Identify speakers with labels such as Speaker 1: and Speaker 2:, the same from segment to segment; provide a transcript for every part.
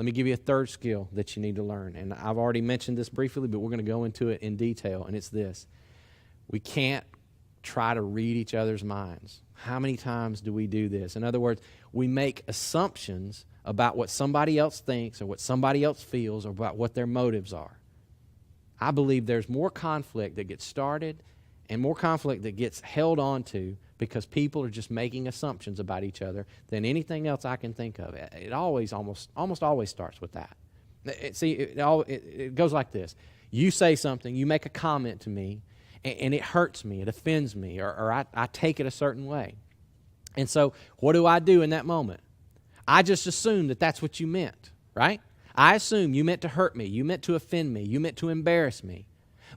Speaker 1: Let me give you a third skill that you need to learn. And I've already mentioned this briefly, but we're going to go into it in detail, and it's this. We can't try to read each other's minds. How many times do we do this? In other words, we make assumptions about what somebody else thinks or what somebody else feels or about what their motives are. I believe there's more conflict that gets started and more conflict that gets held on to because people are just making assumptions about each other than anything else I can think of. It always, almost always starts with that. It goes like this. You say something, you make a comment to me, and it hurts me, it offends me, or I take it a certain way. And so what do I do in that moment? I just assume that that's what you meant, right? I assume you meant to hurt me, you meant to offend me, you meant to embarrass me.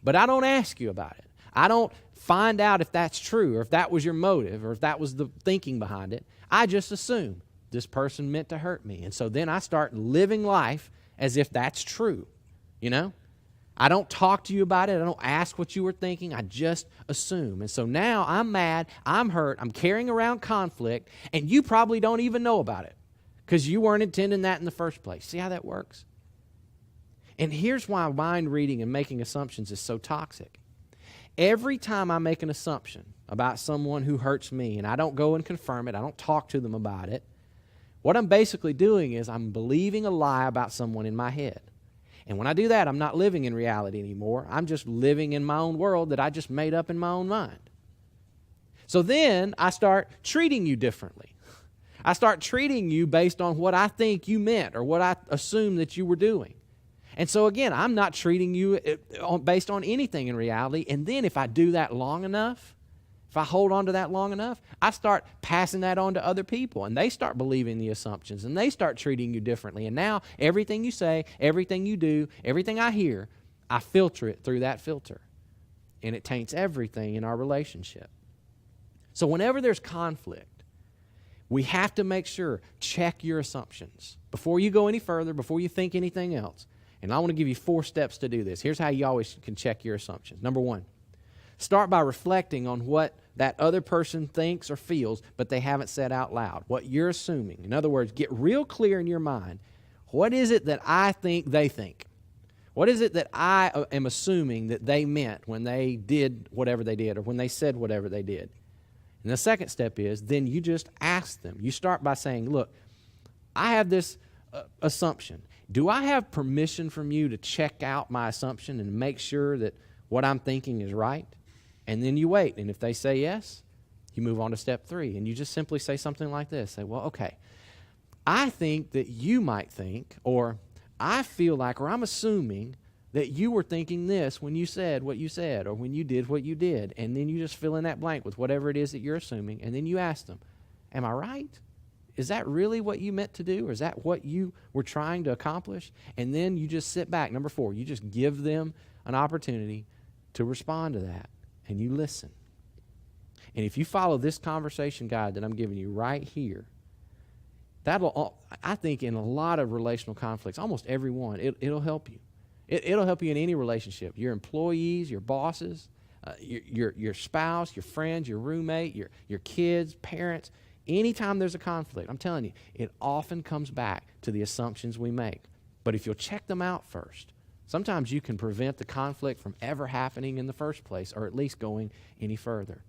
Speaker 1: But I don't ask you about it. I don't find out if that's true or if that was your motive or if that was the thinking behind it. I just assume this person meant to hurt me. And so then I start living life as if that's true, you know? I don't talk to you about it. I don't ask what you were thinking. I just assume. And so now I'm mad, I'm hurt, I'm carrying around conflict, and you probably don't even know about it because you weren't intending that in the first place. See how that works? And here's why mind reading and making assumptions is so toxic. Every time I make an assumption about someone who hurts me and I don't go and confirm it, I don't talk to them about it, what I'm basically doing is I'm believing a lie about someone in my head. And when I do that, I'm not living in reality anymore. I'm just living in my own world that I just made up in my own mind. So then I start treating you differently. I start treating you based on what I think you meant or what I assume that you were doing. And so again, I'm not treating you based on anything in reality. And then if I do that long enough, if I hold on to that long enough, I start passing that on to other people. And they start believing the assumptions. And they start treating you differently. And now everything you say, everything you do, everything I hear, I filter it through that filter. And it taints everything in our relationship. So whenever there's conflict, we have to make sure, check your assumptions. Before you go any further, before you think anything else. And I want to give you 4 steps to do this. Here's how you always can check your assumptions. Number 1, start by reflecting on what that other person thinks or feels, but they haven't said out loud, what you're assuming. In other words, get real clear in your mind. What is it that I think they think? What is it that I am assuming that they meant when they did whatever they did or when they said whatever they did? And the second step is then you just ask them. You start by saying, look, I have this assumption. Do I have permission from you to check out my assumption and make sure that what I'm thinking is right? And then you wait. And if they say yes, you move on to step 3. And you just simply say something like this. Say, well, okay, I think that you might think, or I feel like, or I'm assuming that you were thinking this when you said what you said, or when you did what you did. And then you just fill in that blank with whatever it is that you're assuming. And then you ask them, am I right? Is that really what you meant to do? Or is that what you were trying to accomplish? And then you just sit back. Number 4, you just give them an opportunity to respond to that. And you listen. And if you follow this conversation guide that I'm giving you right here, that'll, I think in a lot of relational conflicts, almost every one, it'll help you. It'll help you in any relationship. Your employees, your bosses, your spouse, your friends, your roommate, your kids, parents. Anytime there's a conflict, I'm telling you, it often comes back to the assumptions we make. But if you'll check them out first, sometimes you can prevent the conflict from ever happening in the first place, or at least going any further.